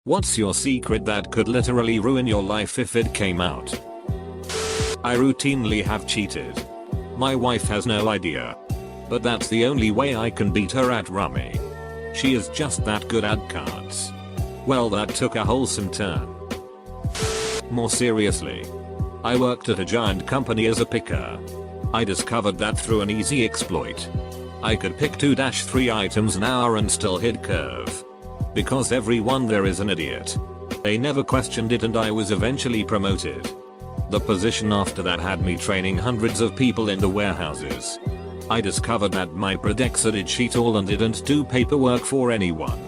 What's your secret that could literally ruin your life if it came out? I routinely have cheated. My wife has no idea. But that's the only way I can beat her at rummy. She is just that good at cards. Well, that took a wholesome turn. More seriously, I worked at a giant company as a picker. I discovered that through an easy exploit. I could pick 2-3 items an hour and still hit curve. Because everyone there is an idiot. They never questioned it and I was eventually promoted. The position after that had me training hundreds of people in the warehouses. I discovered that my predecessor did cheat all and didn't do paperwork for anyone.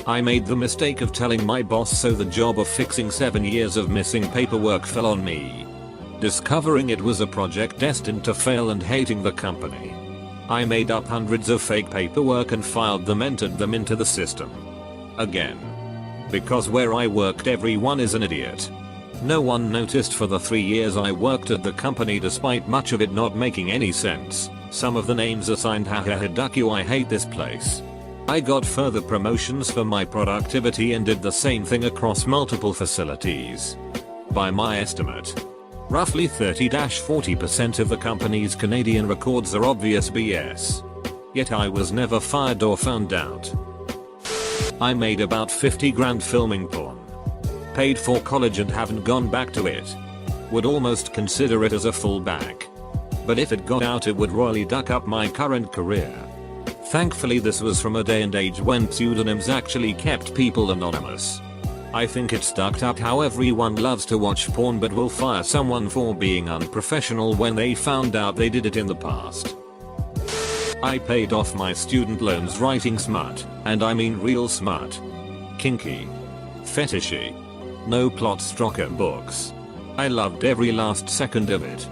I made the mistake of telling my boss, so the job of fixing 7 years of missing paperwork fell on me. Discovering it was a project destined to fail and hating the company, I made up hundreds of fake paperwork and filed them, entered them into the system. Again. Because where I worked everyone is an idiot. No one noticed for the 3 years I worked at the company, despite much of it not making any sense. Some of the names assigned, duck you, I hate this place. I got further promotions for my productivity and did the same thing across multiple facilities. By my estimate, roughly 30-40% of the company's Canadian records are obvious BS. Yet I was never fired or found out. I made about 50 grand filming porn. Paid for college and haven't gone back to it. Would almost consider it as a fallback. But if it got out it would royally duck up my current career. Thankfully this was from a day and age when pseudonyms actually kept people anonymous. I think it's ducked up how everyone loves to watch porn but will fire someone for being unprofessional when they found out they did it in the past. I paid off my student loans writing smut, and I mean real smut. Kinky. Fetishy. No plot stroker books. I loved every last second of it.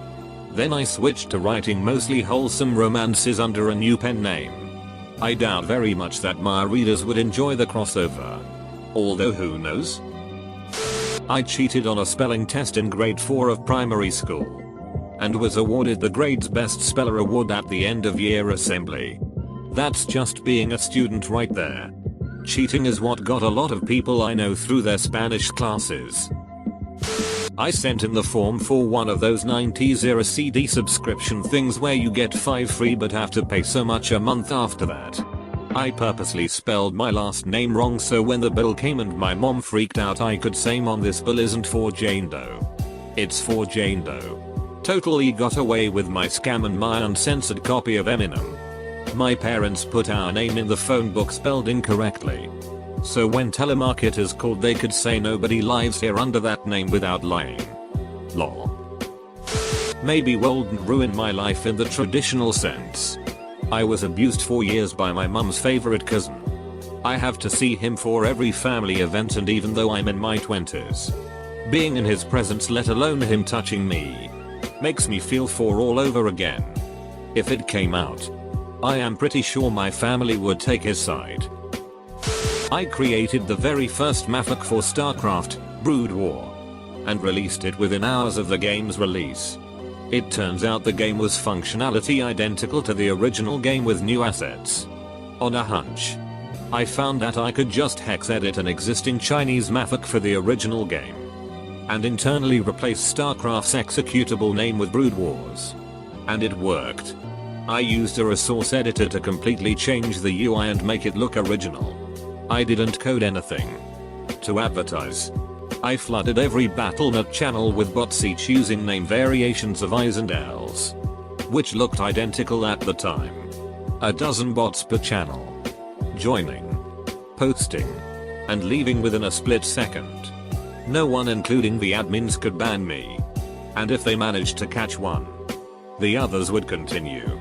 Then I switched to writing mostly wholesome romances under a new pen name. I doubt very much that my readers would enjoy the crossover. Although who knows? I cheated on a spelling test in grade 4 of primary school. And was awarded the grade's best speller award at the end of year assembly. That's just being a student right there. Cheating is what got a lot of people I know through their Spanish classes. I sent in the form for one of those 90s era CD subscription things where you get 5 free but have to pay so much a month after that. I purposely spelled my last name wrong so when the bill came and my mom freaked out I could say, "Mom, this bill isn't for Jane Doe. It's for Jane Doe." Totally got away with my scam and my uncensored copy of Eminem. My parents put our name in the phone book spelled incorrectly. So when telemarketers called they could say nobody lives here under that name without lying. Lol. Maybe wouldn't ruin my life in the traditional sense. I was abused for years by my mum's favorite cousin. I have to see him for every family event, and even though I'm in my 20s, being in his presence, let alone him touching me, makes me feel for all over again. If it came out, I am pretty sure my family would take his side. I created the very first maffic for StarCraft, Brood War, and released it within hours of the game's release. It turns out the game was functionality identical to the original game with new assets. On a hunch, I found that I could just hex edit an existing Chinese maffic for the original game and internally replace StarCraft's executable name with Brood Wars. And it worked. I used a resource editor to completely change the UI and make it look original. I didn't code anything to advertise. I flooded every Battle.net channel with bots, each using name variations of I's and L's, which looked identical at the time. A dozen bots per channel. Joining, posting, and leaving within a split second. No one, including the admins, could ban me. And if they managed to catch one, the others would continue.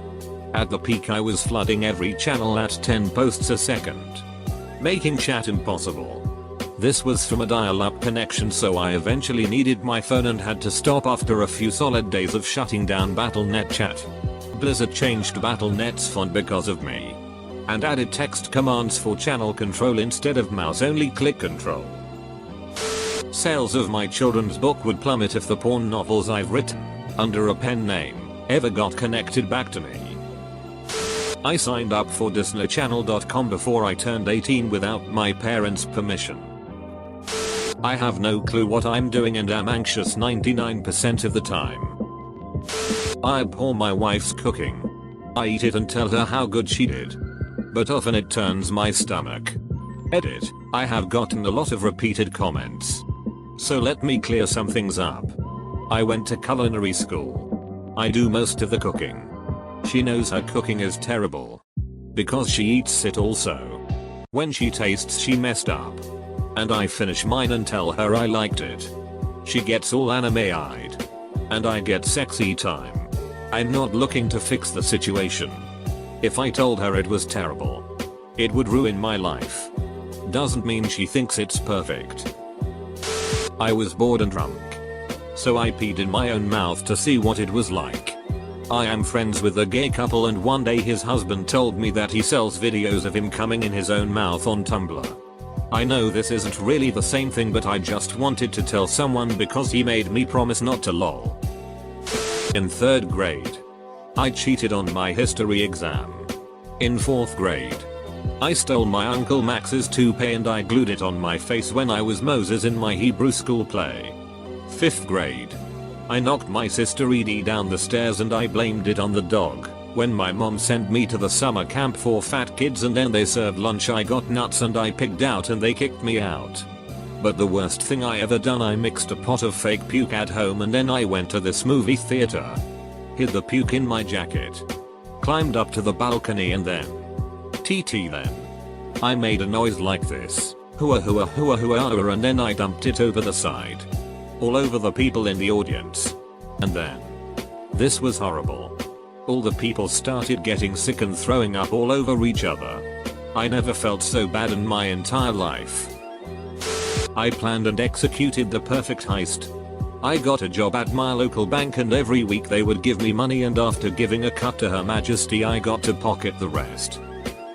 At the peak I was flooding every channel at 10 posts a second, making chat impossible. This was from a dial-up connection, so I eventually needed my phone and had to stop after a few solid days of shutting down Battle.net chat. Blizzard changed Battle.net's font because of me, and added text commands for channel control instead of mouse-only click control. Sales of my children's book would plummet if the porn novels I've written under a pen name ever got connected back to me. I signed up for DisneyChannel.com before I turned 18 without my parents' permission. I have no clue what I'm doing and am anxious 99% of the time. I abhor my wife's cooking. I eat it and tell her how good she did. But often it turns my stomach. Edit. I have gotten a lot of repeated comments. So let me clear some things up. I went to culinary school. I do most of the cooking. She knows her cooking is terrible. Because she eats it also. When she tastes she messed up. And I finish mine and tell her I liked it. She gets all anime-eyed. And I get sexy time. I'm not looking to fix the situation. If I told her it was terrible, it would ruin my life. Doesn't mean she thinks it's perfect. I was bored and drunk. So I peed in my own mouth to see what it was like. I am friends with a gay couple and one day his husband told me that he sells videos of him coming in his own mouth on Tumblr. I know this isn't really the same thing but I just wanted to tell someone because he made me promise not to lol. In 3rd grade, I cheated on my history exam. In 4th grade, I stole my Uncle Max's toupee and I glued it on my face when I was Moses in my Hebrew school play. 5th grade, I knocked my sister Edie down the stairs and I blamed it on the dog. When my mom sent me to the summer camp for fat kids and then they served lunch I got nuts and I pigged out and they kicked me out. But the worst thing I ever done, I mixed a pot of fake puke at home and then I went to this movie theater. Hid the puke in my jacket. Climbed up to the balcony and then I made a noise like this. Hua hua hua hua and then I dumped it over the side. All over the people in the audience. And then. This was horrible. All the people started getting sick and throwing up all over each other. I never felt so bad in my entire life. I planned and executed the perfect heist. I got a job at my local bank and every week they would give me money and after giving a cut to Her Majesty I got to pocket the rest.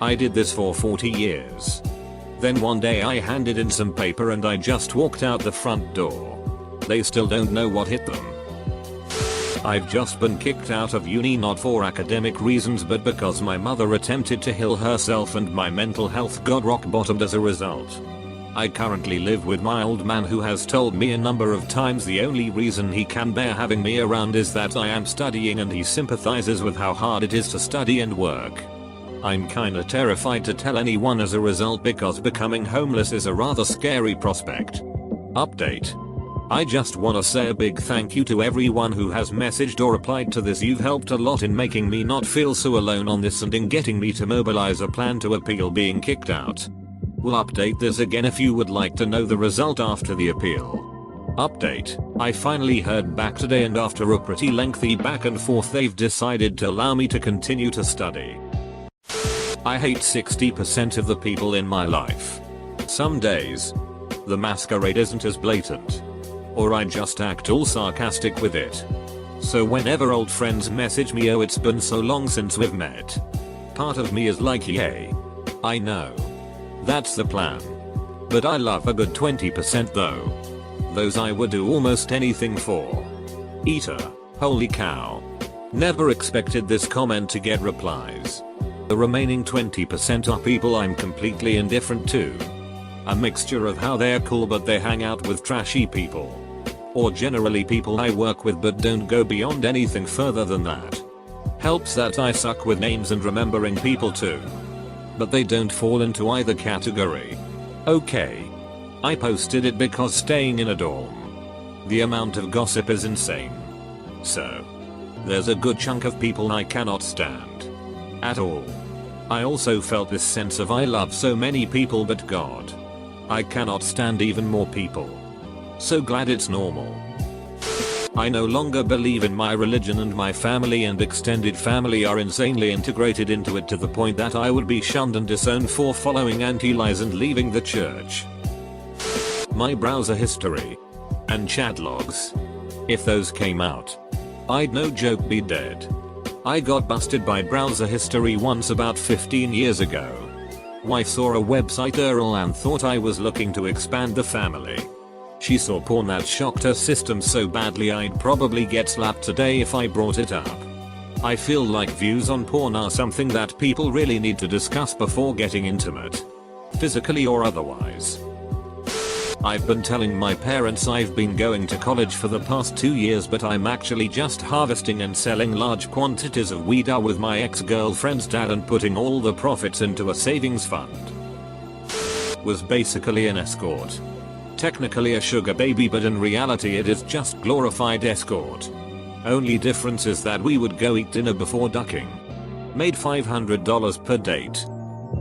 I did this for 40 years. Then one day I handed in some paper and I just walked out the front door. They still don't know what hit them. I've just been kicked out of uni not for academic reasons but because my mother attempted to heal herself and my mental health got rock bottomed as a result. I currently live with my old man who has told me a number of times the only reason he can bear having me around is that I am studying and he sympathizes with how hard it is to study and work. I'm kinda terrified to tell anyone as a result because becoming homeless is a rather scary prospect. Update. I just wanna say a big thank you to everyone who has messaged or replied to this. You've helped a lot in making me not feel so alone on this and in getting me to mobilize a plan to appeal being kicked out. We'll update this again if you would like to know the result after the appeal. Update. I finally heard back today and after a pretty lengthy back and forth they've decided to allow me to continue to study. I hate 60% of the people in my life. Some days, the masquerade isn't as blatant. Or I just act all sarcastic with it. So whenever old friends message me, oh it's been so long since we've met, part of me is like yay. I know. That's the plan. But I love a good 20% though. Those I would do almost anything for. Eater. Holy cow. Never expected this comment to get replies. The remaining 20% are people I'm completely indifferent to. A mixture of how they're cool but they hang out with trashy people. Or generally people I work with but don't go beyond anything further than that. Helps that I suck with names and remembering people too. But they don't fall into either category. Okay. I posted it because staying in a dorm. The amount of gossip is insane. So. There's a good chunk of people I cannot stand. At all. I also felt this sense of I love so many people but God. I cannot stand even more people. So glad it's normal. I no longer believe in my religion and my family and extended family are insanely integrated into it to the point that I would be shunned and disowned for following anti-lies and leaving the church. My browser history. And chat logs. If those came out, I'd no joke be dead. I got busted by browser history once about 15 years ago. Wife saw a website URL and thought I was looking to expand the family. She saw porn that shocked her system so badly I'd probably get slapped today if I brought it up. I feel like views on porn are something that people really need to discuss before getting intimate. Physically or otherwise. I've been telling my parents I've been going to college for the past 2 years, but I'm actually just harvesting and selling large quantities of weed with my ex-girlfriend's dad and putting all the profits into a savings fund. Was basically an escort. Technically a sugar baby, but in reality it is just glorified escort. Only difference is that we would go eat dinner before ducking. Made $500 per date.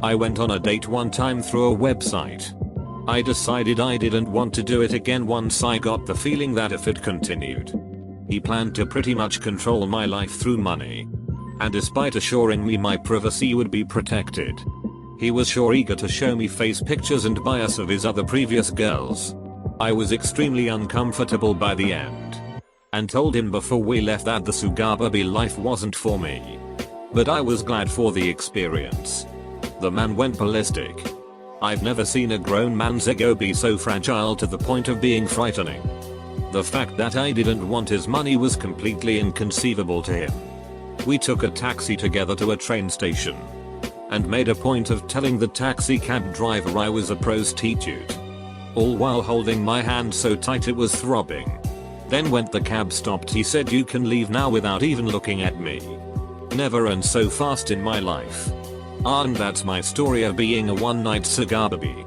I went on a date one time through a website. I decided I didn't want to do it again once I got the feeling that if it continued, he planned to pretty much control my life through money. And despite assuring me my privacy would be protected, he was sure eager to show me face pictures and bias of his other previous girls. I was extremely uncomfortable by the end, and told him before we left that the sugar baby life wasn't for me. But I was glad for the experience. The man went ballistic. I've never seen a grown man's ego be so fragile to the point of being frightening. The fact that I didn't want his money was completely inconceivable to him. We took a taxi together to a train station, and made a point of telling the taxi cab driver I was a prostitute, all while holding my hand so tight it was throbbing. Then when the cab stopped, he said, "You can leave now," without even looking at me. Never and so fast in my life. And that's my story of being a one-night cigar baby.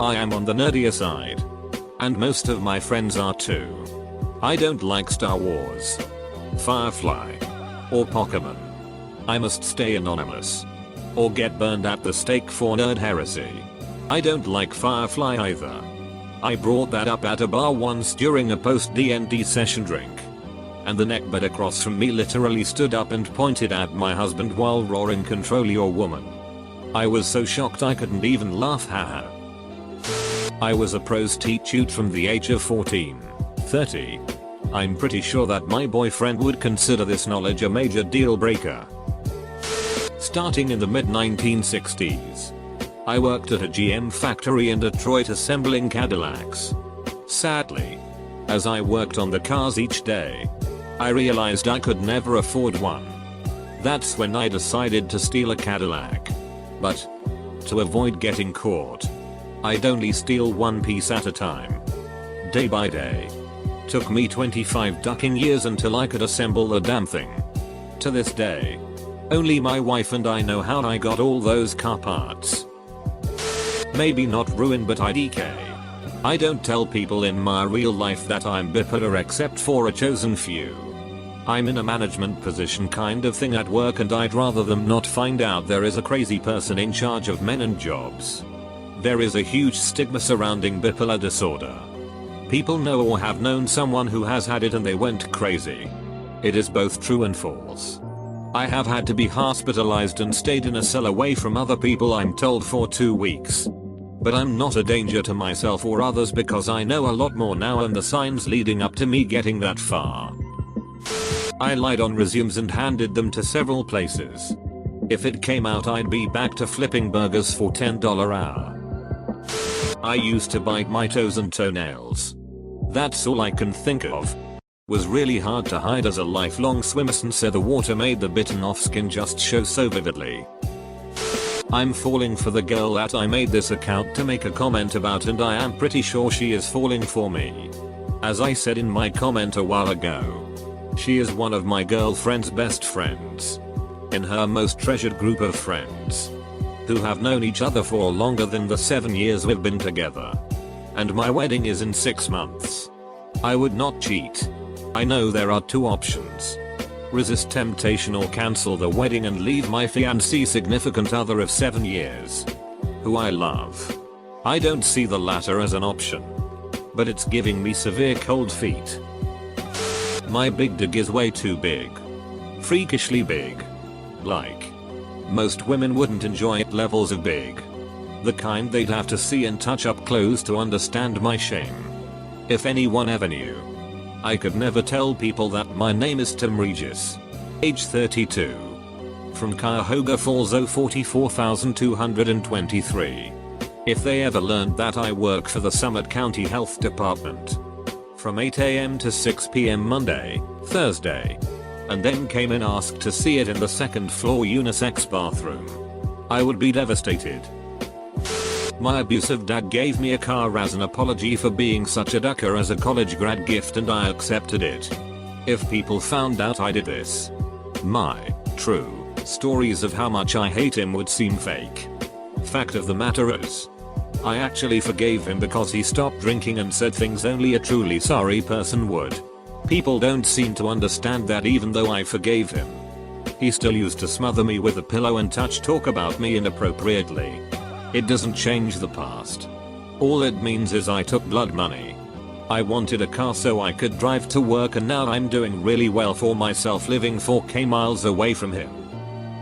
I am on the nerdier side, and most of my friends are too. I don't like Star Wars, Firefly, or Pokemon. I must stay anonymous, or get burned at the stake for nerd heresy. I don't like Firefly either. I brought that up at a bar once during a post-D&D session drink, and the neckbeard across from me literally stood up and pointed at my husband while roaring, "Control your woman." I was so shocked I couldn't even laugh, haha. I was a prostitute from the age of 14, 30. I'm pretty sure that my boyfriend would consider this knowledge a major deal breaker. Starting in the mid-1960s, I worked at a GM factory in Detroit assembling Cadillacs. Sadly, as I worked on the cars each day, I realized I could never afford one. That's when I decided to steal a Cadillac. But to avoid getting caught, I'd only steal one piece at a time, day by day. Took me 25 ducking years until I could assemble the damn thing. To this day, only my wife and I know how I got all those car parts. Maybe not ruin, but IDK. I don't tell people in my real life that I'm bipolar except for a chosen few. I'm in a management position kind of thing at work, and I'd rather them not find out there is a crazy person in charge of men and jobs. There is a huge stigma surrounding bipolar disorder. People know or have known someone who has had it and they went crazy. It is both true and false. I have had to be hospitalized and stayed in a cell away from other people, I'm told, for 2 weeks. But I'm not a danger to myself or others because I know a lot more now, and the signs leading up to me getting that far. I lied on resumes and handed them to several places. If it came out, I'd be back to flipping burgers for $10 hour. I used to bite my toes and toenails. That's all I can think of. Was really hard to hide as a lifelong swimmer, since the water made the bitten off skin just show so vividly. I'm falling for the girl that I made this account to make a comment about, and I am pretty sure she is falling for me. As I said in my comment a while ago, she is one of my girlfriend's best friends, in her most treasured group of friends, who have known each other for longer than the 7 years we've been together. And my wedding is in 6 months. I would not cheat. I know there are 2 options. Resist temptation or cancel the wedding and leave my fiancé significant other of 7 years, who I love. I don't see the latter as an option, but it's giving me severe cold feet. My big dig is way too big. Freakishly big. Like, most women wouldn't enjoy it levels of big. The kind they'd have to see and touch up close to understand my shame. If anyone ever knew. I could never tell people that my name is Tim Regis. Age 32. From Cuyahoga Falls, 044,223. If they ever learned that I work for the Summit County Health Department. From 8 AM to 6 PM Monday, Thursday. And then came and asked to see it in the second floor unisex bathroom, I would be devastated. My abusive dad gave me a car as an apology for being such a ducker as a college grad gift, and I accepted it. If people found out I did this, my true stories of how much I hate him would seem fake. Fact of the matter is, I actually forgave him because he stopped drinking and said things only a truly sorry person would. People don't seem to understand that even though I forgave him, he still used to smother me with a pillow and talk about me inappropriately. It doesn't change the past. All it means is I took blood money. I wanted a car so I could drive to work, and now I'm doing really well for myself living 4k miles away from him.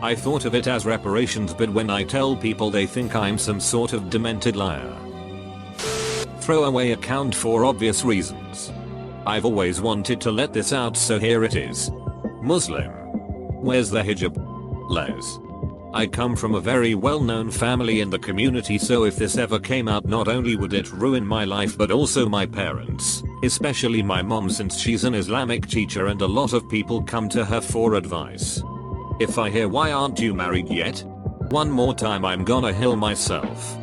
I thought of it as reparations, but when I tell people they think I'm some sort of demented liar. Throwaway account for obvious reasons. I've always wanted to let this out, so here it is. Muslim. Wears the hijab. Les. I come from a very well-known family in the community, so if this ever came out, not only would it ruin my life but also my parents, especially my mom, since she's an Islamic teacher and a lot of people come to her for advice. If I hear "Why aren't you married yet?" one more time, I'm gonna kill myself.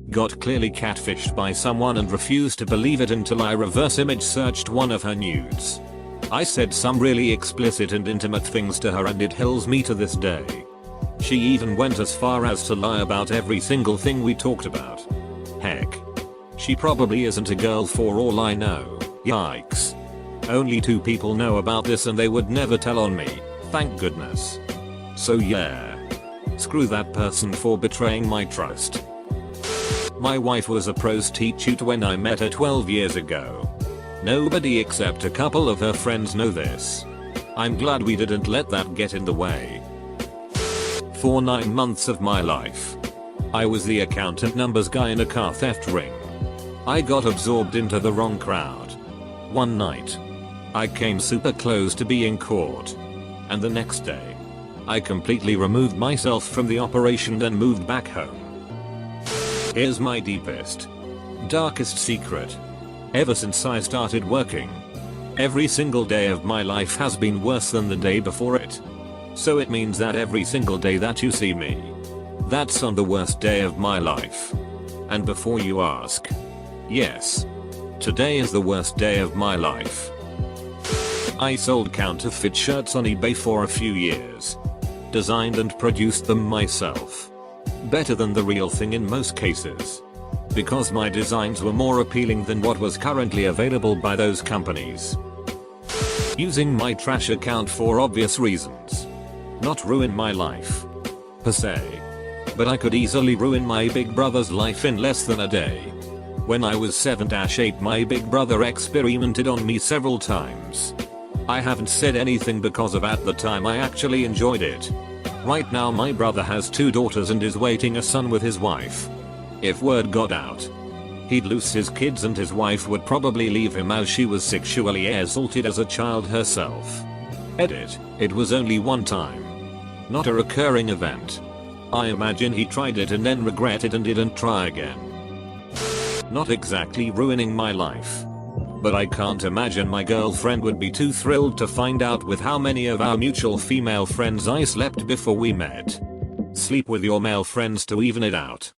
Got clearly catfished by someone and refused to believe it until I reverse image searched one of her nudes. I said some really explicit and intimate things to her and it kills me to this day. She even went as far as to lie about every single thing we talked about. Heck. She probably isn't a girl for all I know. Yikes. Only 2 people know about this and they would never tell on me. Thank goodness. So yeah. Screw that person for betraying my trust. My wife was a prostitute when I met her 12 years ago. Nobody except a couple of her friends know this. I'm glad we didn't let that get in the way. For 9 months of my life, I was the accountant numbers guy in a car theft ring. I got absorbed into the wrong crowd. One night, I came super close to being caught. And the next day, I completely removed myself from the operation and moved back home. Here's my deepest, darkest secret. Ever since I started working, every single day of my life has been worse than the day before it. So it means that every single day that you see me, that's on the worst day of my life. And before you ask, yes, today is the worst day of my life. I sold counterfeit shirts on eBay for a few years. Designed and produced them myself. Better than the real thing in most cases. Because my designs were more appealing than what was currently available by those companies. Using my trash account for obvious reasons. Not ruin my life, per se. But I could easily ruin my big brother's life in less than a day. When I was 7-8, my big brother experimented on me several times. I haven't said anything because of at the time I actually enjoyed it. Right now my brother has 2 daughters and is waiting a son with his wife. If word got out, he'd lose his kids and his wife would probably leave him as she was sexually assaulted as a child herself. Edit, it was only one time. Not a recurring event. I imagine he tried it and then regretted and didn't try again. Not exactly ruining my life. But I can't imagine my girlfriend would be too thrilled to find out with how many of our mutual female friends I slept before we met. Sleep with your male friends to even it out.